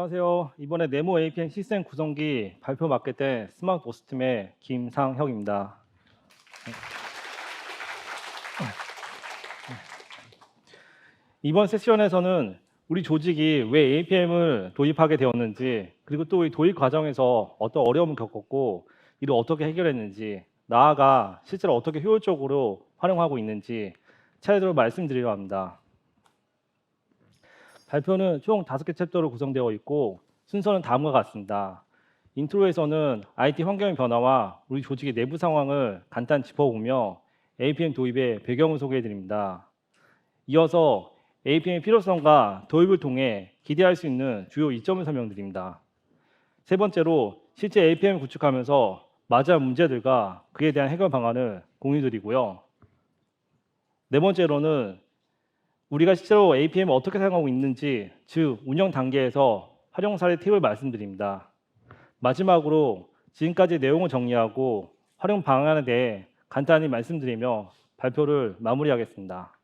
안녕하세요. 이번에 네모 APN 시스템 구성기 발표 맡게 된 스마트 오스팀의 김상혁입니다. 이번 세션에서는 우리 조직이 왜 APM을 도입하게 되었는지, 그리고 또 이 도입 과정에서 어떤 어려움을 겪었고, 이를 어떻게 해결했는지, 나아가 실제로 어떻게 효율적으로 활용하고 있는지 차례대로 말씀드리려 합니다. 발표는 총 5개 챕터로 구성되어 있고 순서는 다음과 같습니다. 인트로에서는 IT 환경의 변화와 우리 조직의 내부 상황을 간단히 짚어보며 APM 도입의 배경을 소개해드립니다. 이어서 APM의 필요성과 도입을 통해 기대할 수 있는 주요 이점을 설명드립니다. 세 번째로 실제 APM을 구축하면서 맞이할 문제들과 그에 대한 해결 방안을 공유드리고요. 네 번째로는 우리가 실제로 APM을 어떻게 사용하고 있는지, 즉 운영 단계에서 활용 사례 팁을 말씀드립니다. 마지막으로 지금까지 내용을 정리하고 활용 방안에 대해 간단히 말씀드리며 발표를 마무리하겠습니다.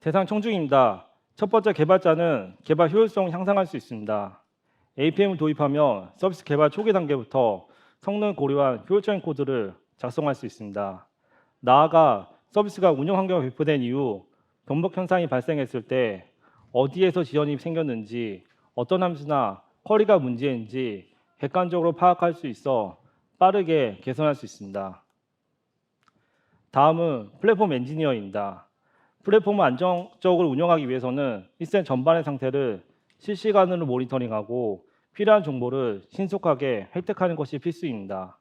대상 청중입니다. 첫 번째 개발자는 개발 효율성을 향상할 수 있습니다. APM을 도입하면 서비스 개발 초기 단계부터 성능 고려한 효율적인 코드를 작성할 수 있습니다. 나아가 서비스가 운영 환경에 배포된 이후 변복 현상이 발생했을 때 어디에서 지연이 생겼는지, 어떤 함수나 쿼리가 문제인지 객관적으로 파악할 수 있어 빠르게 개선할 수 있습니다. 다음은 플랫폼 엔지니어입니다. 플랫폼을 안정적으로 운영하기 위해서는 시스템 전반의 상태를 실시간으로 모니터링하고 필요한 정보를 신속하게 획득하는 것이 필수입니다.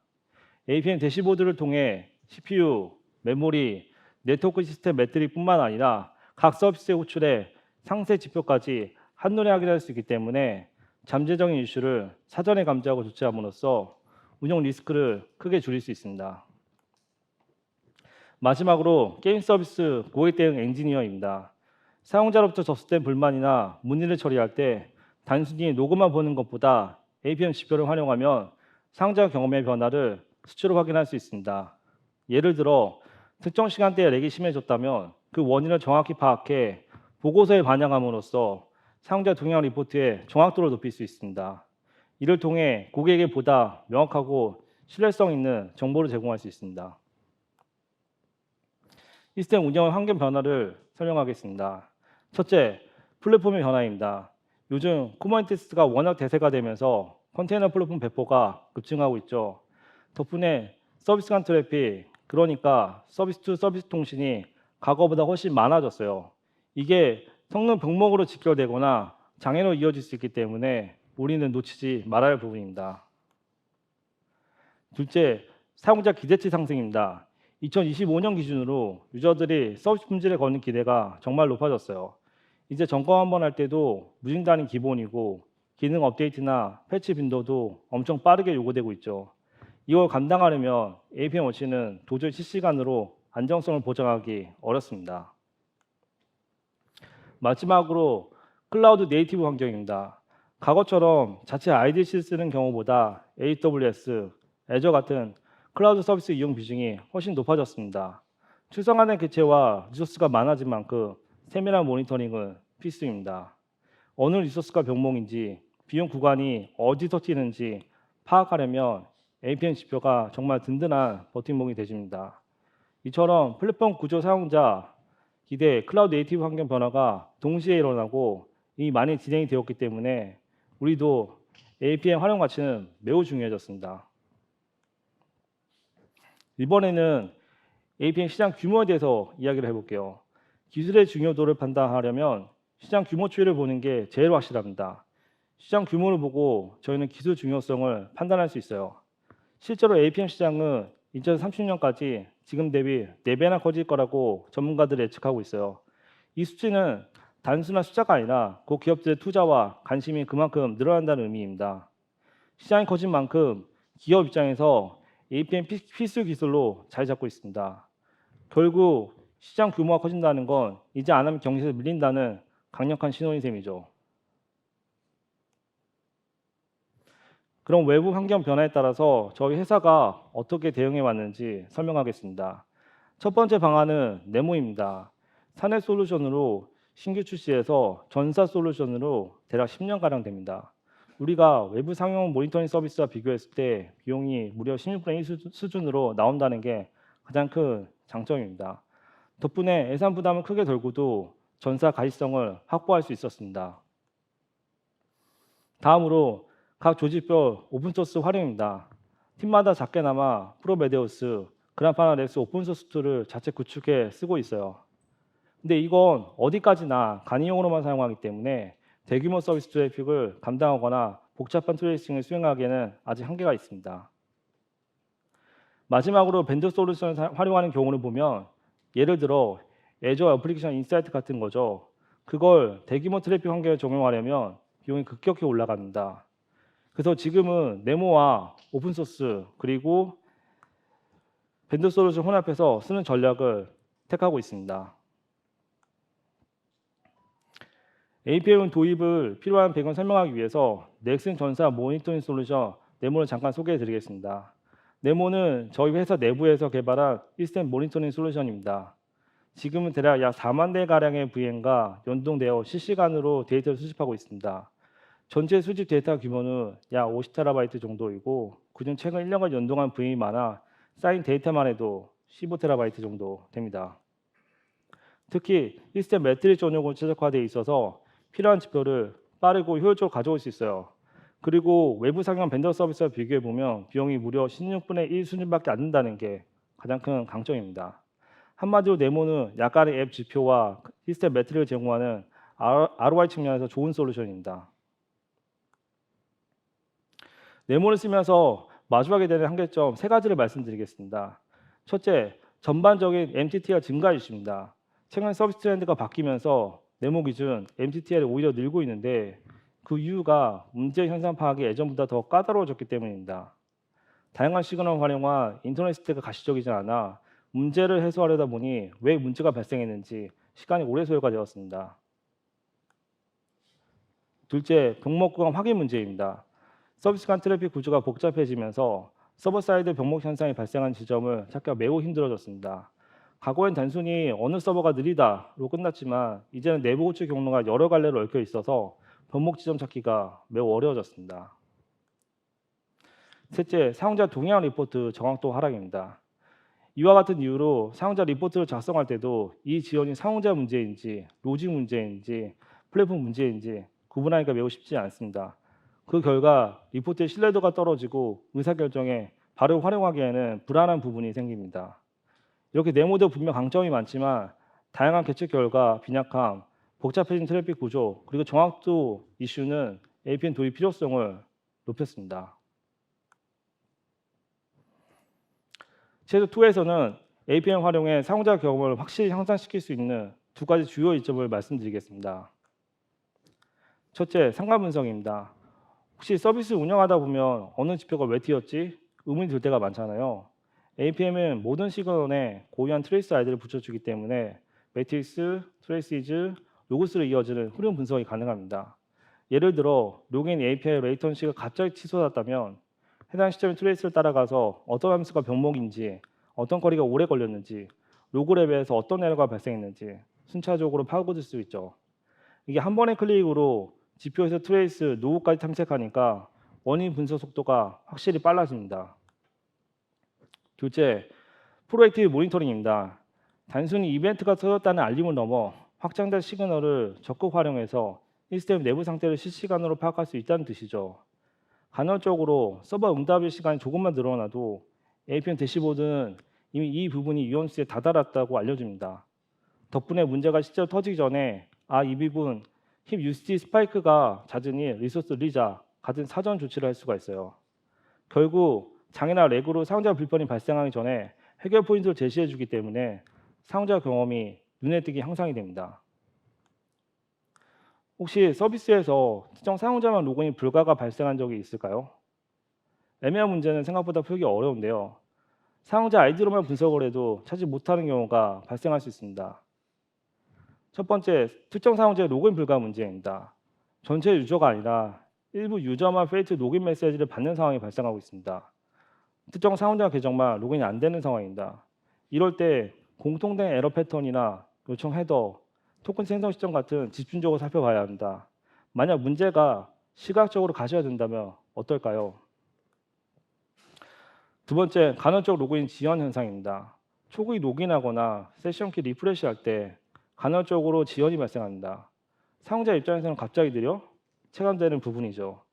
APM 대시보드를 통해 CPU, 메모리, 네트워크 시스템 매트릭뿐만 아니라 각 서비스의 호출의 상세 지표까지 한눈에 확인할 수 있기 때문에 잠재적인 이슈를 사전에 감지하고 조치함으로써 운영 리스크를 크게 줄일 수 있습니다. 마지막으로 게임 서비스 고객 대응 엔지니어입니다. 사용자로부터 접수된 불만이나 문의를 처리할 때 단순히 로그만 보는 것보다 APM 지표를 활용하면 사용자 경험의 변화를 수치로 확인할 수 있습니다. 예를 들어 특정 시간대에 렉이 심해졌다면 그 원인을 정확히 파악해 보고서에 반영함으로써 사용자 동향 리포트의 정확도를 높일 수 있습니다. 이를 통해 고객에게 보다 명확하고 신뢰성 있는 정보를 제공할 수 있습니다. 시스템 운영 환경 변화를 설명하겠습니다. 첫째, 플랫폼의 변화입니다. 요즘 쿠버네티스가 워낙 대세가 되면서 컨테이너 플랫폼 배포가 급증하고 있죠. 덕분에 서비스 간 트래픽, 그러니까 서비스 투 서비스 통신이 과거보다 훨씬 많아졌어요. 이게 성능 병목으로 직결되거나 장애로 이어질 수 있기 때문에 우리는 놓치지 말아야 할 부분입니다. 둘째, 사용자 기대치 상승입니다. 2025년 기준으로 유저들이 서비스 품질에 거는 기대가 정말 높아졌어요. 이제 점검 한번 할 때도 무진단이 기본이고 기능 업데이트나 패치 빈도도 엄청 빠르게 요구되고 있죠. 이걸 감당하려면 APM 워치는 도저히 실시간으로 안정성을 보장하기 어렵습니다. 마지막으로 클라우드 네이티브 환경입니다. 과거처럼 자체 IDC를 쓰는 경우보다 AWS, 애저 같은 클라우드 서비스 이용 비중이 훨씬 높아졌습니다. 출성하는 개체와 리소스가 많아진 만큼 세밀한 모니터링은 필수입니다. 어느 리소스가 병목인지, 비용 구간이 어디서 튀는지 파악하려면 APM 지표가 정말 든든한 버팀목이 되십니다. 이처럼 플랫폼 구조 사용자 기대 클라우드 네이티브 환경 변화가 동시에 일어나고 이미 많이 진행이 되었기 때문에 우리도 APM 활용 가치는 매우 중요해졌습니다. 이번에는 APM 시장 규모에 대해서 이야기를 해볼게요. 기술의 중요도를 판단하려면 시장 규모 추이를 보는 게 제일 확실합니다. 시장 규모를 보고 저희는 기술 중요성을 판단할 수 있어요. 실제로 APM 시장은 2030년까지 지금 대비 4배나 커질 거라고 전문가들이 예측하고 있어요. 이 수치는 단순한 숫자가 아니라 그 기업들의 투자와 관심이 그만큼 늘어난다는 의미입니다. 시장이 커진 만큼 기업 입장에서 APM 필수 기술로 자리 잡고 있습니다. 결국 시장 규모가 커진다는 건 이제 안 하면 경제에서 밀린다는 강력한 신호인 셈이죠. 그럼 외부 환경 변화에 따라서 저희 회사가 어떻게 대응해 왔는지 설명하겠습니다. 첫 번째 방안은 네모입니다. 사내 솔루션으로 신규 출시해서 전사 솔루션으로 대략 10년가량 됩니다. 우리가 외부 상용 모니터링 서비스와 비교했을 때 비용이 무려 16분의 1 수준으로 나온다는 게 가장 큰 장점입니다. 덕분에 예산 부담을 크게 덜고도 전사 가시성을 확보할 수 있었습니다. 다음으로 각 조직별 오픈소스 활용입니다. 팀마다 작게나마 프로메데우스, 그래파나 렉스 오픈소스 툴을 자체 구축해 쓰고 있어요. 근데 이건 어디까지나 간이용으로만 사용하기 때문에 대규모 서비스 트래픽을 감당하거나 복잡한 트레이싱을 수행하기에는 아직 한계가 있습니다. 마지막으로 벤더 솔루션을 활용하는 경우를 보면 예를 들어 애저 애플리케이션 인사이트 같은 거죠. 그걸 대규모 트래픽 환경에 적용하려면 비용이 급격히 올라갑니다. 그래서 지금은 네모와 오픈소스 그리고 벤더 솔루션 혼합해서 쓰는 전략을 택하고 있습니다. APM 도입을 필요한 배경 설명하기 위해서 넥슨 전사 모니터링 솔루션 네모를 잠깐 소개해 드리겠습니다. 네모는 저희 회사 내부에서 개발한 시스템 모니터링 솔루션입니다. 지금은 대략 약 4만 대 가량의 VM과 연동되어 실시간으로 데이터를 수집하고 있습니다. 전체 수집 데이터 규모는 약 50TB 정도이고 그중 최근 1년간 연동한 VM이 많아 쌓인 데이터만 해도 15TB 정도 됩니다. 특히 시스템 매트릭 전용으로 최적화되어 있어서 필요한 지표를 빠르고 효율적으로 가져올 수 있어요. 그리고 외부 상용 벤더 서비스와 비교해 보면 비용이 무려 16분의 1 수준밖에 안 된다는 게 가장 큰 강점입니다. 한마디로 네모는 약간의 앱 지표와 시스템 매트릭을 제공하는 ROI 측면에서 좋은 솔루션입니다. 네모를 쓰면서 마주하게 되는 한계점 세 가지를 말씀드리겠습니다. 첫째, 전반적인 MTTL 증가 이슈입니다. 최근 서비스 트렌드가 바뀌면서 네모 기준 MTTL이 오히려 늘고 있는데 그 이유가 문제 현상 파악이 예전보다 더 까다로워졌기 때문입니다. 다양한 시그널을 활용한 인터넷 시대가 가시적이지 않아 문제를 해소하려다 보니 왜 문제가 발생했는지 시간이 오래 소요가 되었습니다. 둘째, 병목 구간 확인 문제입니다. 서비스 간 트래픽 구조가 복잡해지면서 서버 사이드 병목 현상이 발생한 지점을 찾기가 매우 힘들어졌습니다. 과거엔 단순히 어느 서버가 느리다로 끝났지만 이제는 내부 호출 경로가 여러 갈래로 얽혀 있어서 병목 지점 찾기가 매우 어려워졌습니다. 셋째, 사용자 동향 리포트 정확도 하락입니다. 이와 같은 이유로 사용자 리포트를 작성할 때도 이 지원이 사용자 문제인지 로직 문제인지 플랫폼 문제인지 구분하기가 매우 쉽지 않습니다. 그 결과 리포트의 신뢰도가 떨어지고 의사결정에 바로 활용하기에는 불안한 부분이 생깁니다. 이렇게 네모도 분명 강점이 많지만 다양한 계측 결과 빈약함, 복잡해진 트래픽 구조, 그리고 정확도 이슈는 APM 도입 필요성을 높였습니다. 제도 2에서는 APM 활용해 사용자 경험을 확실히 향상시킬 수 있는 두 가지 주요 이점을 말씀드리겠습니다. 첫째, 상관 분석입니다. 혹시 서비스 운영하다 보면 어느 지표가 왜 튀었지? 의문이 들 때가 많잖아요. APM은 모든 시그널에 고유한 트레이스 아이디를 붙여주기 때문에 매트릭스, 트레이시즈, 로그스로 이어지는 흐름 분석이 가능합니다. 예를 들어 로그인 API 레이턴시가 갑자기 치솟았다면 해당 시점의 트레이스를 따라가서 어떤 함수가 병목인지, 어떤 거리가 오래 걸렸는지, 로그 랩에서 어떤 에러가 발생했는지 순차적으로 파고들 수 있죠. 이게 한 번의 클릭으로 지표에서 트레이스, 로그까지 탐색하니까 원인 분석 속도가 확실히 빨라집니다. 둘째, 프로액티브 모니터링입니다. 단순히 이벤트가 터졌다는 알림을 넘어 확장된 시그널을 적극 활용해서 시스템 내부 상태를 실시간으로 파악할 수 있다는 뜻이죠. 간헐적으로 서버 응답의 시간이 조금만 늘어나도 APM 대시보드는 이미 이 부분이 위험수에 다다랐다고 알려줍니다. 덕분에 문제가 실제로 터지기 전에 이 부분 힙 UCT 스파이크가 잦으니 리소스 리자 같은 사전 조치를 할 수가 있어요. 결국 장애나 렉으로 사용자 불편이 발생하기 전에 해결 포인트를 제시해 주기 때문에 사용자 경험이 눈에 띄게 향상이 됩니다. 혹시 서비스에서 특정 사용자만 로그인 불가가 발생한 적이 있을까요? 애매한 문제는 생각보다 풀기 어려운데요. 사용자 아이디로만 분석을 해도 찾지 못하는 경우가 발생할 수 있습니다. 첫 번째, 특정 사용자의 로그인 불가 문제입니다. 전체 유저가 아니라 일부 유저만 페이트 로그인 메시지를 받는 상황이 발생하고 있습니다. 특정 사용자 계정만 로그인이 안 되는 상황입니다. 이럴 때 공통된 에러 패턴이나 요청 헤더, 토큰 생성 시점 같은 집중적으로 살펴봐야 합니다. 만약 문제가 시각적으로 가셔야 된다면 어떨까요? 두 번째, 간헐적 로그인 지연 현상입니다. 초기 로그인하거나 세션키 리프레시할 때 간헐적으로 지연이 발생합니다. 사용자 입장에서는 갑자기 느려 체감되는 부분이죠.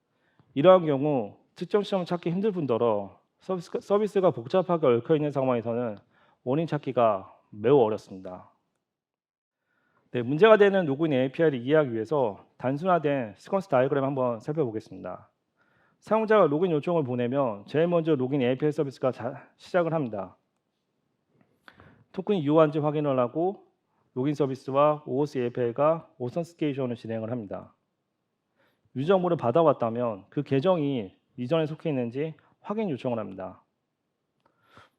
이러한 경우 특정 시점을 찾기 힘들 뿐더러 서비스가 복잡하게 얽혀 있는 상황에서는 원인 찾기가 매우 어렵습니다. 네, 문제가 되는 로그인 API를 이해하기 위해서 단순화된 시퀀스 다이어그램 한번 살펴보겠습니다. 사용자가 로그인 요청을 보내면 제일 먼저 로그인 API 서비스가 시작을 합니다. 토큰이 유효한지 확인을 하고 로그인 서비스와 OAuth API가 오선스케이션을 진행을 합니다. 유저물을 받아왔다면 그 계정이 이전에 속해 있는지 확인 요청을 합니다.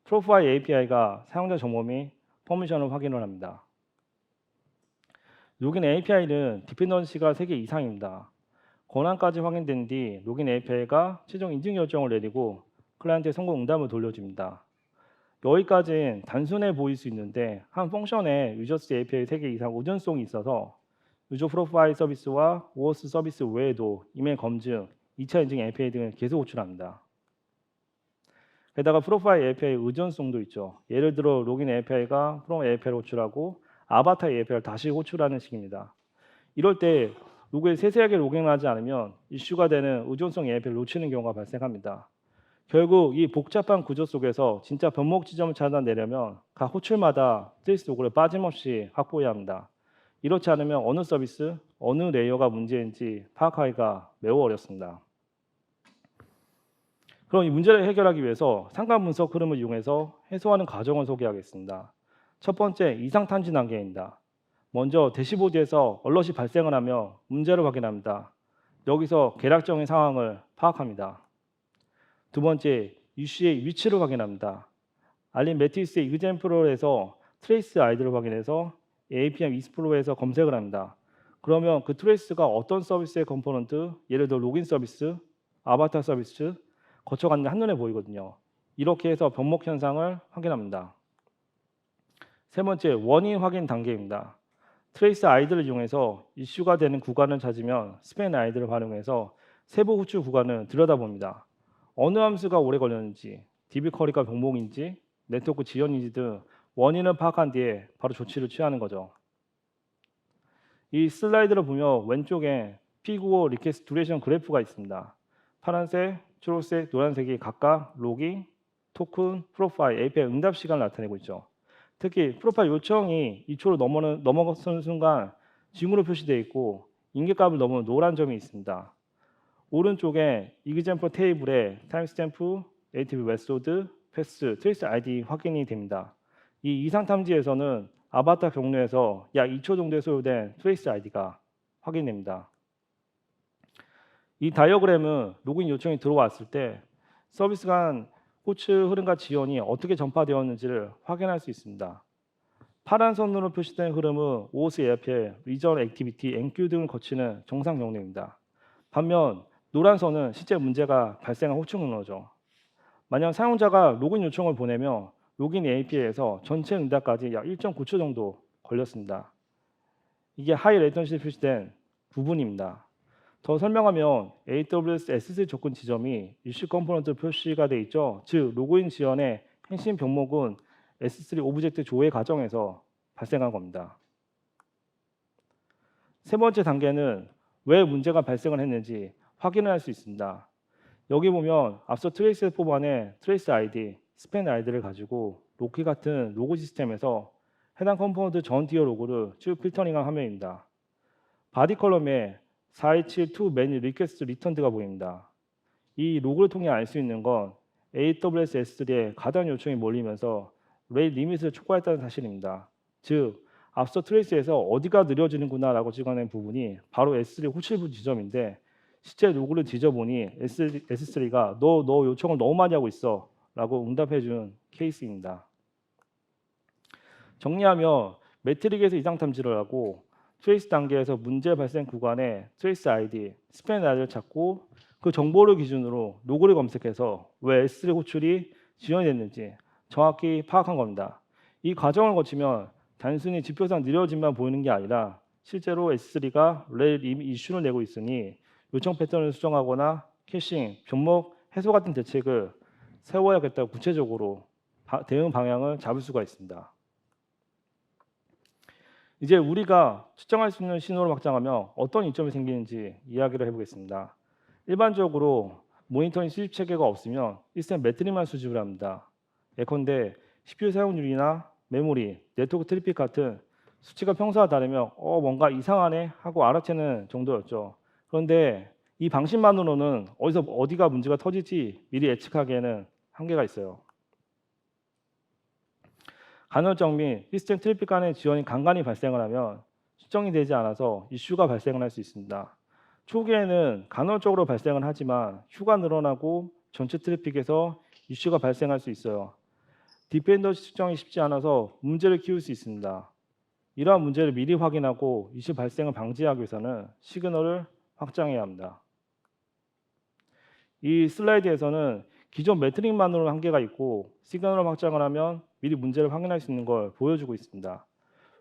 프로파일 API가 사용자 정보 및 퍼미션을 확인을 합니다. 로그인 API는 디펜던시가 3개 이상입니다. 권한까지 확인된 뒤 로그인 API가 최종 인증 결정을 내리고 클라이언트의 성공 응답을 돌려줍니다. 여기까지는 단순해 보일 수 있는데 한 펑션에 유저스 API 3개 이상 의존성이 있어서 유저 프로파일 서비스와 OAuth 서비스 외에도 이메일 검증, 2차 인증 API 등을 계속 호출합니다. 게다가 프로파일 API 의존성도 있죠. 예를 들어 로그인 API가 프롬 API를 호출하고 아바타 API를 다시 호출하는 식입니다. 이럴 때 로그에 세세하게 로그인하지 않으면 이슈가 되는 의존성 API를 놓치는 경우가 발생합니다. 결국 이 복잡한 구조 속에서 진짜 변목 지점을 찾아내려면 각 호출마다 트레이스 로그를 빠짐없이 확보해야 합니다. 이렇지 않으면 어느 서비스, 어느 레이어가 문제인지 파악하기가 매우 어렵습니다. 그럼 이 문제를 해결하기 위해서 상관 분석 흐름을 이용해서 해소하는 과정을 소개하겠습니다. 첫 번째, 이상 탐지 단계입니다. 먼저 대시보드에서 얼럿이 발생을 하며 문제를 확인합니다. 여기서 계략적인 상황을 파악합니다. 두 번째, 이슈의 위치를 확인합니다. 알림 매트리스의 example-에서 트레이스 아이디를 확인해서 APM 익스플로어에서 검색을 합니다. 그러면 그 트레이스가 어떤 서비스의 컴포넌트, 예를 들어 로그인 서비스, 아바타 서비스 거쳐갔는지 한눈에 보이거든요. 이렇게 해서 변목 현상을 확인합니다. 세 번째, 원인 확인 단계입니다. 트레이스 아이디를 이용해서 이슈가 되는 구간을 찾으면 스팬 아이디를 활용해서 세부 호출 구간을 들여다봅니다. 어느 함수가 오래 걸렸는지, DB 쿼리가 병목인지, 네트워크 지연인지 등 원인을 파악한 뒤에 바로 조치를 취하는 거죠. 이 슬라이드를 보면 왼쪽에 P95 리퀘스트 듀레이션 그래프가 있습니다. 파란색, 초록색, 노란색이 각각 로깅, 토큰, 프로파일, API 응답 시간을 나타내고 있죠. 특히 프로파일 요청이 2초로 넘어가는 순간 징후로 표시되어 있고 인계값을 넘은 노란 점이 있습니다. 오른쪽에 example 테이블에 타임스탬프, native 메소드, 패스, 트레이스 아이디 확인이 됩니다. 이 이상 탐지에서는 아바타 경로에서 약 2초 정도에 소요된 트레이스 아이디가 확인됩니다. 이 다이어그램은 로그인 요청이 들어왔을 때 서비스 간 호출 흐름과 지연이 어떻게 전파되었는지를 확인할 수 있습니다. 파란 선으로 표시된 흐름은 OAuth API, 리전 액티비티, NQ 등을 거치는 정상 경로입니다. 반면 노란 선은 실제 문제가 발생한 호출 경로죠. 만약 사용자가 로그인 요청을 보내면 로그인 API에서 전체 응답까지 약 1.9초 정도 걸렸습니다. 이게 하이 레이턴시에 표시된 부분입니다. 더 설명하면 AWS S3 접근 지점이 이슈 컴포넌트 표시가 되어 있죠. 즉 로그인 지연의 핵심 병목은 S3 오브젝트 조회 과정에서 발생한 겁니다. 세 번째 단계는 왜 문제가 발생을 했는지 확인을 할 수 있습니다. 여기 보면 앞서 트레이스 포반의 트레이스 아이디, 스팬 아이디를 가지고 로키 같은 로그 시스템에서 해당 컴포넌트 전 티어 로그를 쭉 필터링한 화면입니다. 바디 컬럼에 4272 매니 리퀘스트 리턴드가 보입니다. 이 로그를 통해 알 수 있는 건 AWS S3에 가단 요청이 몰리면서 레이트 리밋을 초과했다는 사실입니다. 즉 앞서 트레이스에서 어디가 느려지는구나라고 찍어낸 부분이 바로 S3 호출부 지점인데 실제 로그를 뒤져보니 S3가 너 요청을 너무 많이 하고 있어 라고 응답해준 케이스입니다. 정리하면 매트릭에서 이상 탐지를 하고 트레이스 단계에서 문제 발생 구간에 트레이스 아이디, 스팬 아이디를 찾고 그 정보를 기준으로 로그를 검색해서 왜 S3 호출이 지연이 됐는지 정확히 파악한 겁니다. 이 과정을 거치면 단순히 지표상 느려짐만 보이는 게 아니라 실제로 S3가 레일 이미 이슈를 내고 있으니 요청 패턴을 수정하거나 캐싱, 변목 해소 같은 대책을 세워야겠다고 구체적으로 대응 방향을 잡을 수가 있습니다. 이제 우리가 측정할 수 있는 신호를 확장하면 어떤 이점이 생기는지 이야기를 해보겠습니다. 일반적으로 모니터링 수집 체계가 없으면 시스템 매트릭만 수집을 합니다. 예컨대 CPU 사용률이나 메모리, 네트워크 트래픽 같은 수치가 평소와 다르면 뭔가 이상하네 하고 알아채는 정도였죠. 그런데 이 방식만으로는 어디가 문제가 터질지 미리 예측하기에는 한계가 있어요. 간헐적 및 시스템 트래픽 간의 지연이 간간히 발생을 하면 수정이 되지 않아서 이슈가 발생을 할 수 있습니다. 초기에는 간헐적으로 발생을 하지만 휴가 늘어나고 전체 트래픽에서 이슈가 발생할 수 있어요. 디펜더시 수정이 쉽지 않아서 문제를 키울 수 있습니다. 이러한 문제를 미리 확인하고 이슈 발생을 방지하기 위해서는 시그널을 확장해야 합니다. 이 슬라이드에서는 기존 매트릭만으로 한계가 있고 시그널을 확장을 하면 미리 문제를 확인할 수 있는 걸 보여주고 있습니다.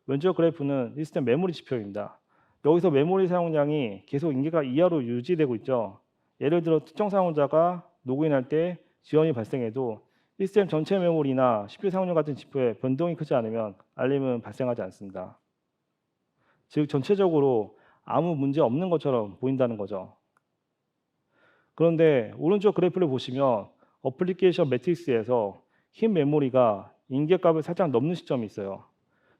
왼쪽 그래프는 시스템 메모리 지표입니다. 여기서 메모리 사용량이 계속 인계가 이하로 유지되고 있죠. 예를 들어 특정 사용자가 로그인할 때 지연이 발생해도 시스템 전체 메모리나 CPU 사용량 같은 지표에 변동이 크지 않으면 알림은 발생하지 않습니다. 즉 전체적으로 아무 문제 없는 것처럼 보인다는 거죠. 그런데 오른쪽 그래프를 보시면 어플리케이션 매트릭스에서 흰 메모리가 인계값을 살짝 넘는 시점이 있어요.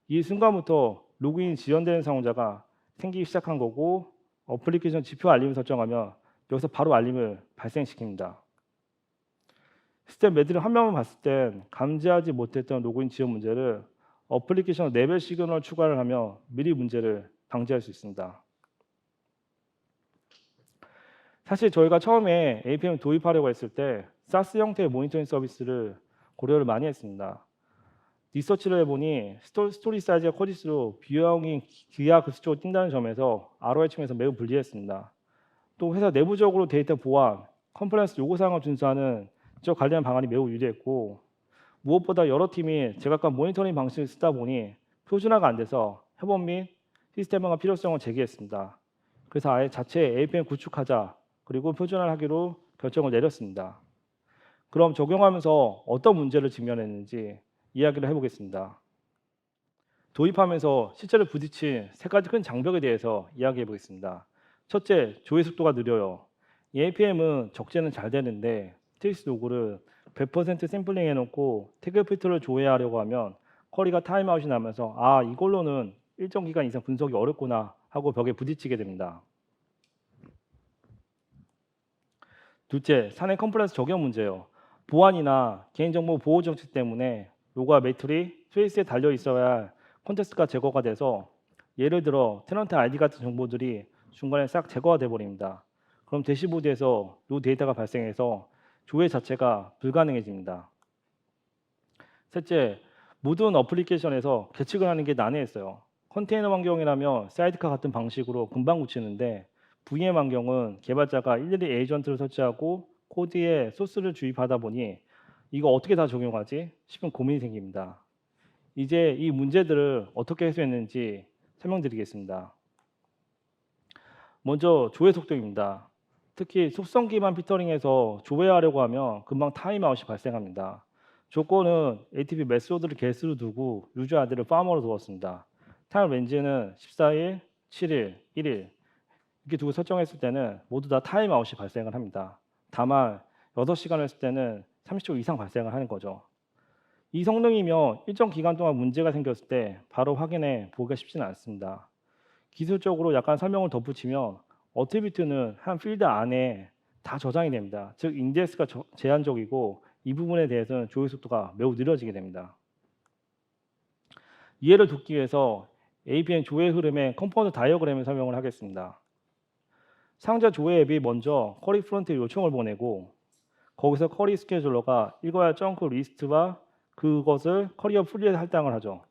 이 순간부터 로그인 지연되는 사용자가 생기기 시작한 거고 어플리케이션 지표 알림을 설정하면 여기서 바로 알림을 발생시킵니다. 시스템 매트릭 화면을 봤을 땐 감지하지 못했던 로그인 지연 문제를 어플리케이션 레벨 시그널 추가를 하며 미리 문제를 방지할 수 있습니다. 사실 저희가 처음에 APM 도입하려고 했을 때 SaaS 형태의 모니터링 서비스를 고려를 많이 했습니다. 리서치를 해보니 스토리 사이즈가 커질수록 비용이 기하 급수적으로 뛴다는 점에서 ROI 측면에서 매우 불리했습니다. 또 회사 내부적으로 데이터 보안, 컴플라이언스 요구사항을 준수하는 저 관련 방안이 매우 유리했고 무엇보다 여러 팀이 제각각 모니터링 방식을 쓰다 보니 표준화가 안 돼서 협업 및 시스템화가 필요성을 제기했습니다. 그래서 아예 자체 APM 구축하자 그리고 표준화를 하기로 결정을 내렸습니다. 그럼 적용하면서 어떤 문제를 직면했는지 이야기를 해보겠습니다. 도입하면서 실제로 부딪힌 세 가지 큰 장벽에 대해서 이야기해 보겠습니다. 첫째, 조회 속도가 느려요. 이 APM은 적재는 잘 되는데 트레이스 로그를 100% 샘플링 해놓고 태그 필터를 조회하려고 하면 쿼리가 타임아웃이 나면서 이걸로는 일정 기간 이상 분석이 어렵구나 하고 벽에 부딪히게 됩니다. 둘째, 사내 컴플라이언스 적용 문제예요. 보안이나 개인정보 보호 정책 때문에 로그와 매트릭, 트레이스에 달려 있어야 할 콘텍스트가 제거가 돼서 예를 들어 테넌트 아이디 같은 정보들이 중간에 싹 제거가 돼 버립니다. 그럼 대시보드에서 요 데이터가 발생해서 조회 자체가 불가능해집니다. 셋째, 모든 어플리케이션에서 계측을 하는 게 난해했어요. 컨테이너 환경이라면 사이드카 같은 방식으로 금방 고치는데 VM 환경은 개발자가 일일이 에이전트를 설치하고 코드에 소스를 주입하다 보니 이거 어떻게 다 적용하지 싶은 고민이 생깁니다. 이제 이 문제들을 어떻게 해소했는지 설명드리겠습니다. 먼저 조회 속도입니다. 특히 속성 기반 피터링에서 조회하려고 하면 금방 타임아웃이 발생합니다. 조건은 ATP 메소드를 개수로 두고 유저 아이디를 파머로 두었습니다. 타임 렌즈는 14일, 7일, 1일 이렇게 두고 설정했을 때는 모두 다 타임아웃이 발생을 합니다. 다만 6시간을 했을 때는 30초 이상 발생을 하는 거죠. 이 성능이면 일정 기간 동안 문제가 생겼을 때 바로 확인해 보기가 쉽지는 않습니다. 기술적으로 약간 설명을 덧붙이면 어트리뷰트는 한 필드 안에 다 저장이 됩니다. 즉 인덱스가 제한적이고 이 부분에 대해서는 조회 속도가 매우 느려지게 됩니다. 이해를 돕기 위해서 APM 조회 흐름의 컴포넌트 다이어그램을 설명을 하겠습니다. 상자 조회 앱이 먼저 쿼리 프론트에 요청을 보내고 거기서 쿼리 스케줄러가 읽어야 할 점크 리스트와 그것을 커리어 플릿에 할당을 하죠.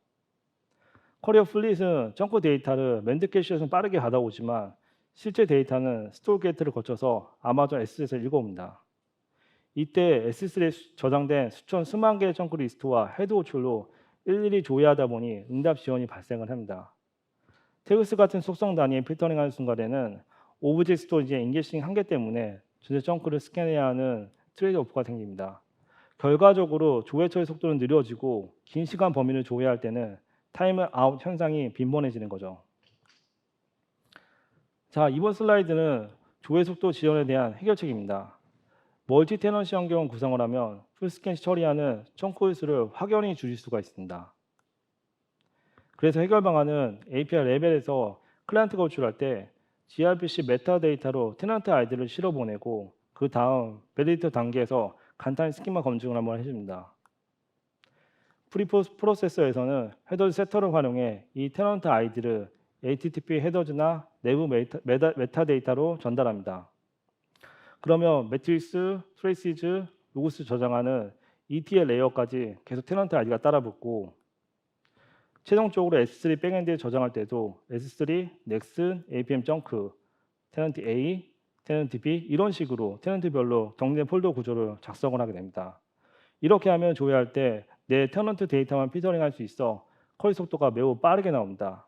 커리어 플릿은 점크 데이터를 맨드 캐시에서 빠르게 받아오지만 실제 데이터는 스토어 게이트를 거쳐서 아마존 S3에서 읽어옵니다. 이때 S3에 저장된 수만 개의 점크 리스트와 헤드 호출로 일일이 조회하다 보니 응답 지연이 발생을 합니다. 태그스 같은 속성 단위에 필터링하는 순간에는 오브젝트 스토리지의 인게싱 한계 때문에 전체 정크를 스캔해야 하는 트레이드오프가 생깁니다. 결과적으로 조회 처리 속도는 느려지고 긴 시간 범위를 조회할 때는 타임 아웃 현상이 빈번해지는 거죠. 자, 이번 슬라이드는 조회 속도 지연에 대한 해결책입니다. 멀티 테넌시 환경을 구성을 하면 풀스캔 시 처리하는 청구의 수를 확연히 줄일 수가 있습니다. 그래서 해결 방안은 API 레벨에서 클라이언트가 호출할 때 gRPC 메타데이터로 테넌트 아이디를 실어 보내고 그 다음 밸리데이터 단계에서 간단히 스키마 검증을 한번 해줍니다. 프리프로세서에서는 헤더 세터를 활용해 이 테넌트 아이디를 HTTP 헤더즈나 내부 메타데이터로 전달합니다. 그러면 매트릭스, 트레이시즈, 로그스 저장하는 ETL 레이어까지 계속 테넌트 아이디가 따라붙고 최종적으로 S3 백엔드에 저장할 때도 S3, 넥슨, APM 정크, 테넌트 A, 테넌트 B 이런 식으로 테넌트별로 정리된 폴더 구조를 작성을 하게 됩니다. 이렇게 하면 조회할 때 내 테넌트 데이터만 필터링할 수 있어 쿼리 속도가 매우 빠르게 나옵니다.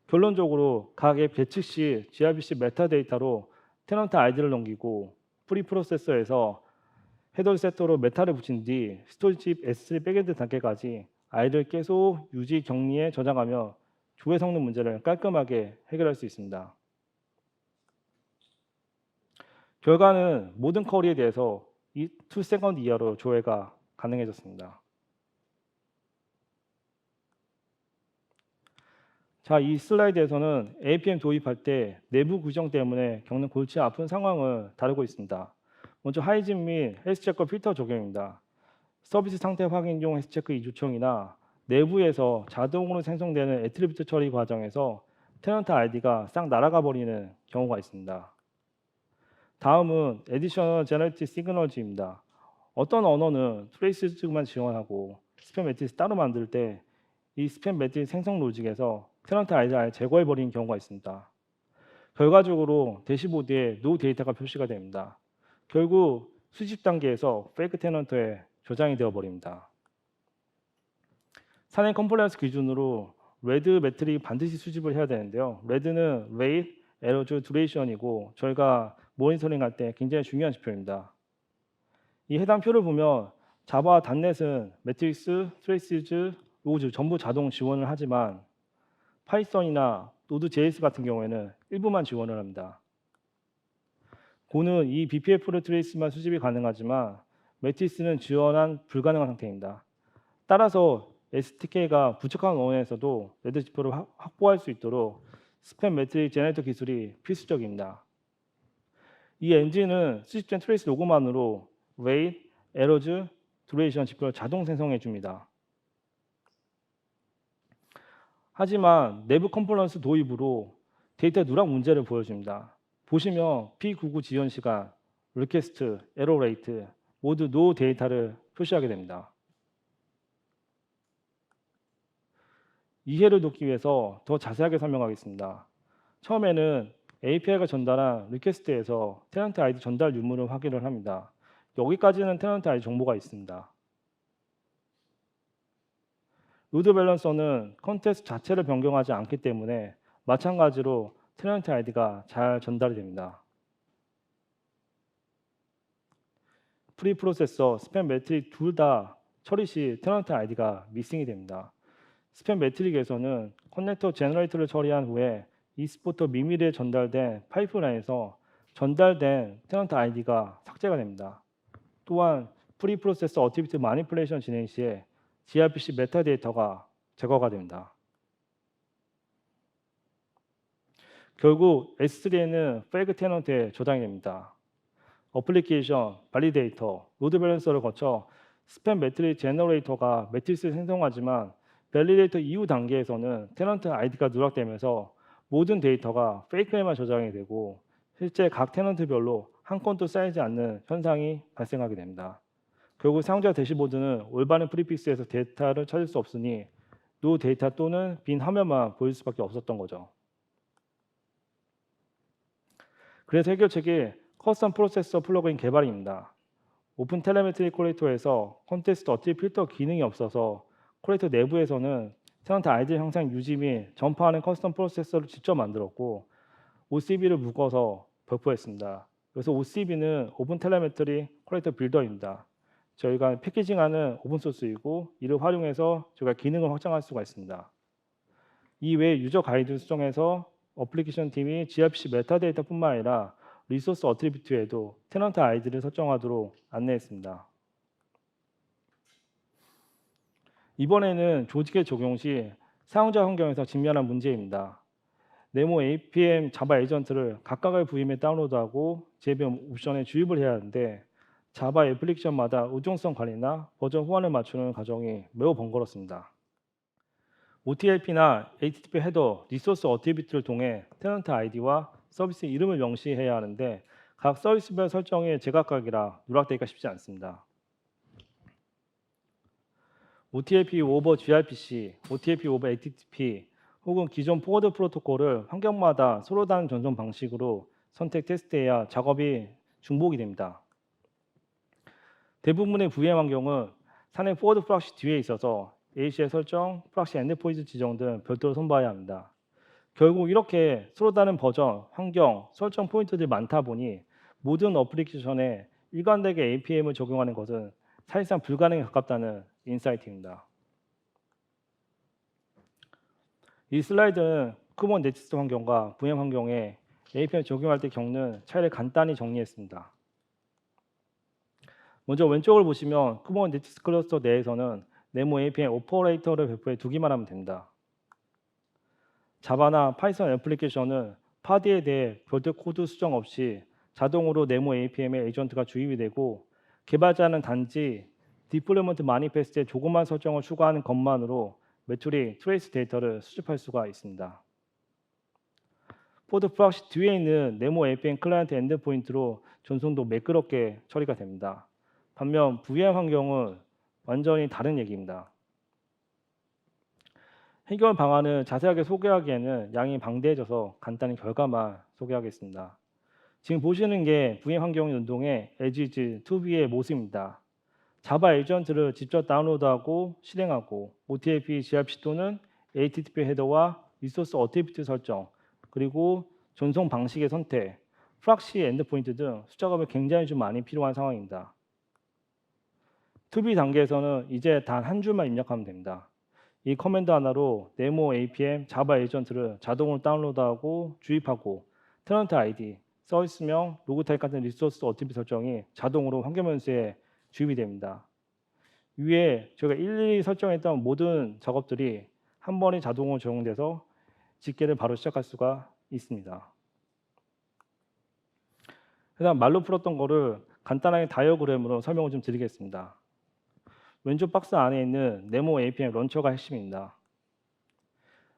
결론적으로 각 앱 배치 시 gRPC 메타데이터로 테넌트 아이디를 넘기고 프리프로세서에서 헤더 세터로 메타를 붙인 뒤 스토리지 S3 백엔드 단계까지 아이디를 계속 유지 격리해 저장하며 조회 성능 문제를 깔끔하게 해결할 수 있습니다. 결과는 모든 쿼리에 대해서 2세컨드 이하로 조회가 가능해졌습니다. 자, 이 슬라이드에서는 APM 도입할 때 내부 규정 때문에 겪는 골치 아픈 상황을 다루고 있습니다. 먼저 하이진 및 헬스체크 필터 적용입니다. 서비스 상태 확인용 헬스체크 2주청이나 내부에서 자동으로 생성되는 애트리뷰트 처리 과정에서 테넌트 아이디가 싹 날아가 버리는 경우가 있습니다. 다음은 Additional Generated Signals입니다. 어떤 언어는 트레이스만 지원하고 스팸 매트리스 따로 만들 때 이 스팸 매트리스 생성 로직에서 테넌트 아이디를 아예 제거해버리는 경우가 있습니다. 결과적으로 대시보드에 노 데이터가 표시가 됩니다. 결국 수집 단계에서 페이크 테넌트에 저장이 되어버립니다. 산행 컴플라이언스 기준으로 레드 매트릭 반드시 수집을 해야 되는데요. 레드는 rate, error, duration이고 저희가 모니터링할 때 굉장히 중요한 지표입니다. 이 해당 표를 보면 자바와 닷넷은 매트릭스, 트레이시즈, 로즈 전부 자동 지원을 하지만 파이썬이나 노드.js 같은 경우에는 일부만 지원을 합니다. 고는 이 BPF 트레이스만 수집이 가능하지만 매트리스는 지원한 불가능한 상태입니다. 따라서 SDK가 부족한 언어에서도 레드 지표를 확보할 수 있도록 스팸 매트릭 제네레이터 기술이 필수적입니다. 이 엔진은 수집된 트레이스 로고만으로 rate, errors, duration 지표를 자동 생성해 줍니다. 하지만 내부 컴플라이언스 도입으로 데이터 누락 문제를 보여줍니다. 보시면 P99 지연 시간, 리퀘스트, 에러 레이트 모두 노 데이터를 표시하게 됩니다. 이해를 돕기 위해서 더 자세하게 설명하겠습니다. 처음에는 API가 전달한 리퀘스트에서 테넌트 아이디 전달 유무를 확인을 합니다. 여기까지는 테넌트 아이디 정보가 있습니다. 로드 밸런서는 컨텍스트 자체를 변경하지 않기 때문에 마찬가지로 테넌트 아이디가 잘 전달이 됩니다. 프리프로세서, 스팸 매트릭 둘 다 처리 시 테넌트 아이디가 미싱이 됩니다. 스팸 매트릭에서는 커넥터 제너레이터를 처리한 후에 e스포터 미밀에 전달된 파이프라인에서 전달된 테넌트 아이디가 삭제가 됩니다. 또한 프리프로세서 어티비티 마니플레이션 진행 시에 gRPC 메타데이터가 제거가 됩니다. 결국 S3에는 페이크 테넌트에 저장이 됩니다. 어플리케이션, 발리데이터, 로드 밸런서를 거쳐 스팸 매트릭 제너레이터가 매트리스를 생성하지만 발리데이터 이후 단계에서는 테넌트 아이디가 누락되면서 모든 데이터가 페이크에만 저장이 되고 실제 각 테넌트별로 한 건도 쌓이지 않는 현상이 발생하게 됩니다. 결국 사용자 대시보드는 올바른 프리픽스에서 데이터를 찾을 수 없으니 노 데이터 또는 빈 화면만 보일 수밖에 없었던 거죠. 그래서 해결책이 커스텀 프로세서 플러그인 개발입니다. 오픈 텔레메트리 콜렉터에서 컨텍스트 어티 필터 기능이 없어서 콜렉터 내부에서는 테넌트 아이디 형상 유지 및 전파하는 커스텀 프로세서를 직접 만들었고 OCB를 묶어서 배포했습니다. 그래서 OCB는 오픈 텔레메트리 컬렉터 빌더입니다. 저희가 패키징하는 오픈소스이고 이를 활용해서 저희가 기능을 확장할 수가 있습니다. 이외에 유저 가이드 수정해서 어플리케이션 팀이 gRPC 메타데이터뿐만 아니라 리소스 어트리뷰트에도 테넌트 아이디를 설정하도록 안내했습니다. 이번에는 조직의 적용 시 사용자 환경에서 직면한 문제입니다. 네모 APM 자바 에이전트를 각각의 VM에 다운로드하고 JVM 옵션에 주입을 해야 하는데 자바 애플리케이션마다 의존성 관리나 버전 호환을 맞추는 과정이 매우 번거롭습니다. OTLP나 HTTP 헤더, 리소스 어트리뷰트를 통해 테넌트 아이디와 서비스 이름을 명시해야 하는데 각 서비스별 설정이 제각각이라 누락되기가 쉽지 않습니다. OTLP 오버 gRPC, OTLP 오버 HTTP 혹은 기존 포워드 프로토콜을 환경마다 서로 다른 전송 방식으로 선택 테스트해야 작업이 중복이 됩니다. 대부분의 VM 환경은 사내 포워드 프락시 뒤에 있어서 ACL 설정, 프락시 엔드포인트 지정 등 별도로 선봐야 합니다. 결국 이렇게 서로 다른 버전, 환경, 설정 포인트들이 많다 보니 모든 어플리케이션에 일관되게 APM을 적용하는 것은 사실상 불가능에 가깝다는 인사이트입니다. 이 슬라이드는 쿠버네티스 환경과 VM 환경에 APM 적용할 때 겪는 차이를 간단히 정리했습니다. 먼저 왼쪽을 보시면 쿠버네티스 클러스터 내에서는 네모 APM 오퍼레이터를 배포해 두기만 하면 됩니다. 자바나 파이썬 애플리케이션은 파디에 대해 별도 코드 수정 없이 자동으로 네모 APM의 에이전트가 주입이 되고 개발자는 단지 디플로이먼트 마니페스트에 조그만 설정을 추가하는 것만으로 메트리 트레이스 데이터를 수집할 수가 있습니다. 포드 프락시 뒤에 있는 네모 APM 클라이언트 엔드포인트로 전송도 매끄럽게 처리가 됩니다. 반면 VM 환경은 완전히 다른 얘기입니다. 해결 방안을 자세하게 소개하기에는 양이 방대해져서 간단히 결과만 소개하겠습니다. 지금 보시는 게 VM 환경 운동의 에지즈 2B의 모습입니다. 자바 에이전트를 직접 다운로드하고 실행하고 OTLP, gRPC 또는 HTTP 헤더와 리소스 어트리뷰트 설정, 그리고 전송 방식의 선택, 프락시 엔드포인트 등 수작업이 굉장히 좀 많이 필요한 상황입니다. 2B 단계에서는 이제 단 한 줄만 입력하면 됩니다. 이 커맨드 하나로 네모 APM 자바 에이전트를 자동으로 다운로드하고 주입하고 테넌트 아이디, 서비스명, 로그 타입 같은 리소스 어트리뷰트 설정이 자동으로 환경 변수에 주입이 됩니다. 위에 저희가 일일이 설정했던 모든 작업들이 한 번에 자동으로 적용돼서 집계를 바로 시작할 수가 있습니다. 그다음 말로 풀었던 거를 간단하게 다이어그램으로 설명을 좀 드리겠습니다. 왼쪽 박스 안에 있는 네모 APM 런처가 핵심입니다.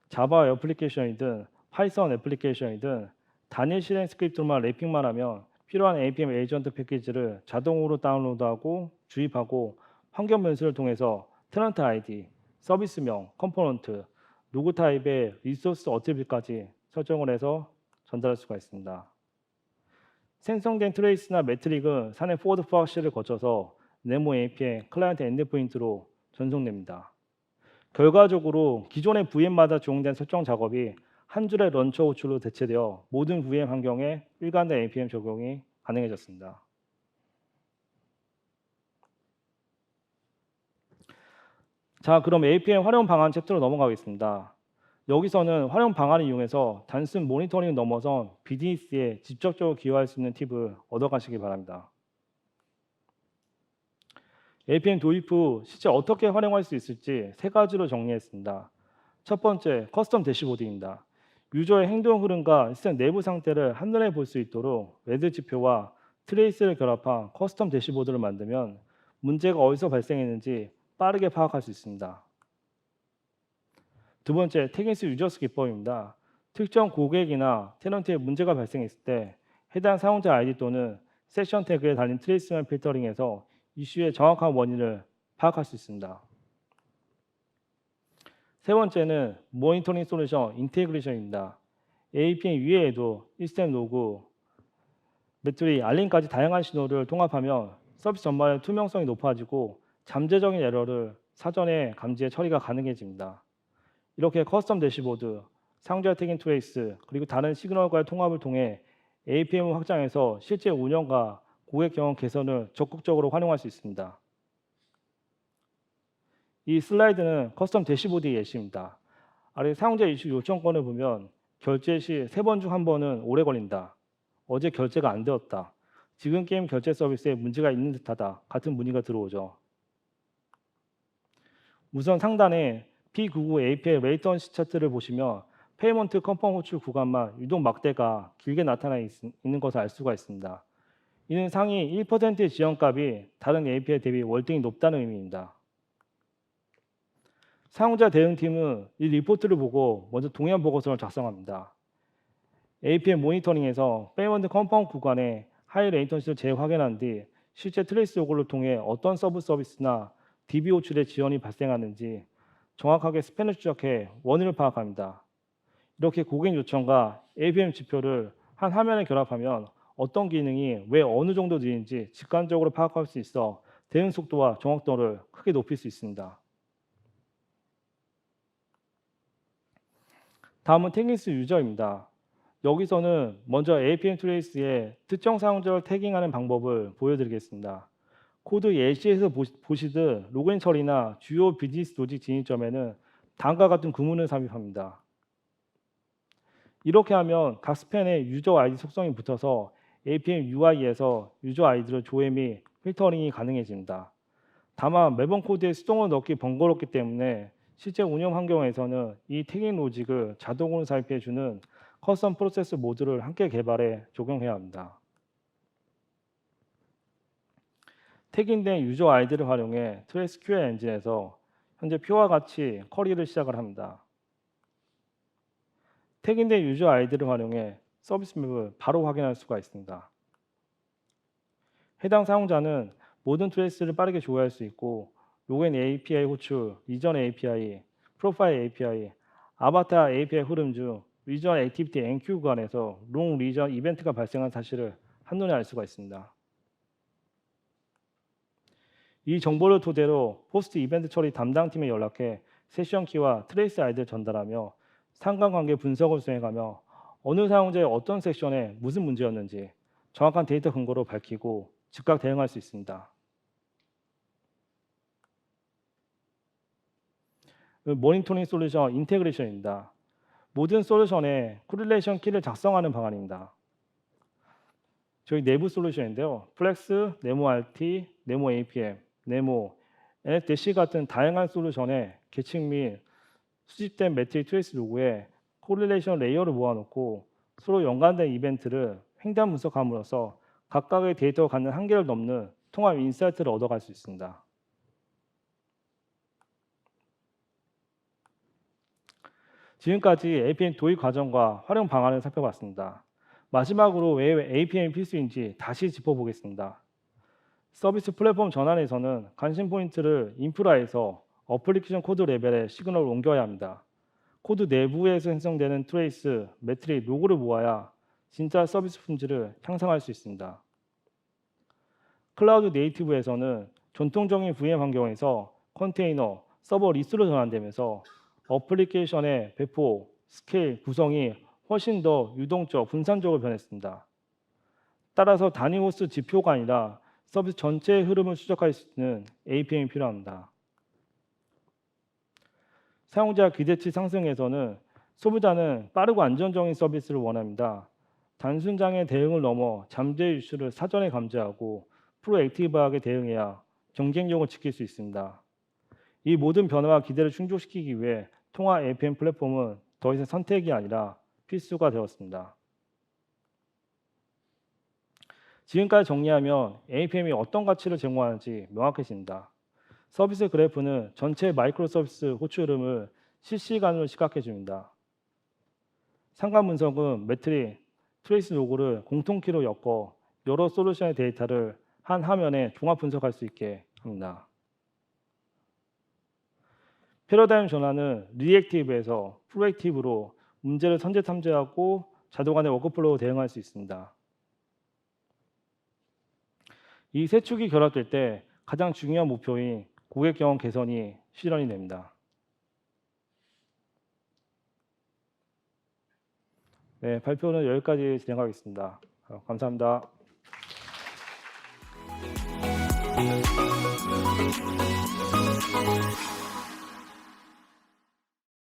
자바 애플리케이션이든 파이썬 애플리케이션이든 단일 실행 스크립트로만 래핑만 하면 필요한 APM 에이전트 패키지를 자동으로 다운로드하고 주입하고 환경 변수를 통해서 테넌트 아이디, 서비스명, 컴포넌트, 로그 타입의 리소스 어트리뷰트까지 설정을 해서 전달할 수가 있습니다. 생성된 트레이스나 매트릭은 사내 포워드 프락시를 거쳐서 네모 APM 클라이언트 엔드포인트로 전송됩니다. 결과적으로 기존의 VM마다 적용된 설정 작업이 한 줄의 런처 호출로 대체되어 모든 VM 환경에 일관된 APM 적용이 가능해졌습니다. 자, 그럼 APM 활용 방안 챕터로 넘어가겠습니다. 여기서는 활용 방안을 이용해서 단순 모니터링을 넘어선 비즈니스에 직접적으로 기여할 수 있는 팁을 얻어가시기 바랍니다. APM 도입 후 실제 어떻게 활용할 수 있을지 세 가지로 정리했습니다. 첫 번째, 커스텀 대시보드입니다. 유저의 행동 흐름과 시스템 내부 상태를 한눈에 볼 수 있도록 레드 지표와 트레이스를 결합한 커스텀 대시보드를 만들면 문제가 어디서 발생했는지 빠르게 파악할 수 있습니다. 두 번째, 태깅스 유저스 기법입니다. 특정 고객이나 테넌트에 문제가 발생했을 때 해당 사용자 아이디 또는 세션 태그에 달린 트레이스만 필터링해서 이슈의 정확한 원인을 파악할 수 있습니다. 세 번째는 모니터링 솔루션 인테그레이션입니다. APM 위에에도 시스템 로그, 매트리, 알림까지 다양한 신호를 통합하면 서비스 전반의 투명성이 높아지고 잠재적인 에러를 사전에 감지해 처리가 가능해집니다. 이렇게 커스텀 대시보드, 사용자 태깅 트레이스, 그리고 다른 시그널과의 통합을 통해 APM을 확장해서 실제 운영과 고객 경험 개선을 적극적으로 활용할 수 있습니다. 이 슬라이드는 커스텀 대시보드의 예시입니다. 아래 사용자 이슈 요청권을 보면 결제 시 3번 중 1번은 오래 걸린다. 어제 결제가 안 되었다. 지금 게임 결제 서비스에 문제가 있는 듯하다. 같은 문의가 들어오죠. 우선 상단에 P99 API 레이턴시 차트를 보시면 페이먼트 컨펌 호출 구간만 유독 막대가 길게 나타나 있는 것을 알 수가 있습니다. 이는 상위 1%의 지원값이 다른 API 대비 월등히 높다는 의미입니다. 사용자 대응팀은 이 리포트를 보고 먼저 동향 보고서를 작성합니다. APM 모니터링에서 페이먼트 컨펌 구간의 하이 레이턴시를 재확인한 뒤 실제 트레이스 요구를 통해 어떤 서비스나 DB 호출의 지연이 발생하는지 정확하게 스팬을 추적해 원인을 파악합니다. 이렇게 고객 요청과 APM 지표를 한 화면에 결합하면 어떤 기능이 왜 어느 정도 느린지 직관적으로 파악할 수 있어 대응 속도와 정확도를 크게 높일 수 있습니다. 다음은 태깅스 유저입니다. 여기서는 먼저 APM 트레이스의 특정 사용자를 태깅하는 방법을 보여드리겠습니다. 코드 예시에서 보시듯 로그인 처리나 주요 비즈니스 로직 진입점에는 다음과 같은 구문을 삽입합니다. 이렇게 하면 각 스팬에 유저 아이디 속성이 붙어서 APM UI에서 유저 아이디를 조회 및 필터링이 가능해집니다. 다만 매번 코드에 수동으로 넣기 번거롭기 때문에 실제 운영 환경에서는 이 태깅 로직을 자동으로 삽입해주는 커스텀 프로세스 모드를 함께 개발해 적용해야 합니다. 태깅된 유저 아이디를 활용해 트레이스QL 엔진에서 현재 표와 같이 쿼리를 시작을 합니다. 태깅된 유저 아이디를 활용해 서비스 맵을 바로 확인할 수가 있습니다. 해당 사용자는 모든 트레이스를 빠르게 조회할 수 있고 로그인 API 호출, 리전 API, 프로파일 API, 아바타 API 흐름 중 리전 액티비티 NQ 구간에서 롱 리전 이벤트가 발생한 사실을 한눈에 알 수가 있습니다. 이 정보를 토대로 포스트 이벤트 처리 담당팀에 연락해 세션 키와 트레이스 아이디를 전달하며 상관관계 분석을 수행하며 어느 사용자의 어떤 섹션에 무슨 문제였는지 정확한 데이터 근거로 밝히고 즉각 대응할 수 있습니다. 모니터링 솔루션 인테그레이션입니다. 모든 솔루션에 코릴레이션 키를 작성하는 방안입니다. 저희 내부 솔루션인데요. 플렉스, 네모 RT, 네모 APM, 네모, NFDC 같은 다양한 솔루션에 계층 및 수집된 매트릭 트레이스 로그에 코릴레이션 레이어를 모아놓고 서로 연관된 이벤트를 횡단 분석함으로써 각각의 데이터가 갖는 한계를 넘는 통합 인사이트를 얻어갈 수 있습니다. 지금까지 APM 도입 과정과 활용 방안을 살펴봤습니다. 마지막으로 왜 APM이 필수인지 다시 짚어보겠습니다. 서비스 플랫폼 전환에서는 관심 포인트를 인프라에서 어플리케이션 코드 레벨에 시그널을 옮겨야 합니다. 코드 내부에서 생성되는 트레이스, 매트릭, 로그를 모아야 진짜 서비스 품질을 향상할 수 있습니다. 클라우드 네이티브에서는 전통적인 VM 환경에서 컨테이너, 서버 리스로 전환되면서 어플리케이션의 배포, 스케일, 구성이 훨씬 더 유동적, 분산적으로 변했습니다. 따라서 단위 호스트 지표가 아니라 서비스 전체의 흐름을 추적할 수 있는 APM이 필요합니다. 사용자 기대치 상승에서는 소비자는 빠르고 안정적인 서비스를 원합니다. 단순 장애 대응을 넘어 잠재 이슈를 사전에 감지하고 프로액티브하게 대응해야 경쟁력을 지킬 수 있습니다. 이 모든 변화와 기대를 충족시키기 위해 통합 APM 플랫폼은 더 이상 선택이 아니라 필수가 되었습니다. 지금까지 정리하면 APM이 어떤 가치를 제공하는지 명확해집니다. 서비스 그래프는 전체 마이크로 서비스 호출 흐름을 실시간으로 시각해 줍니다. 상관 분석은 매트릭, 트레이스 로그를 공통키로 엮어 여러 솔루션의 데이터를 한 화면에 종합 분석할 수 있게 합니다. 패러다임 전환은 리액티브에서 프로액티브로 문제를 선제 탐지하고 자동화된 워크플로우 대응할 수 있습니다. 이 세 축이 결합될 때 가장 중요한 목표인 고객 경험 개선이 실현이 됩니다. 네, 발표는 여기까지 진행하겠습니다. 감사합니다.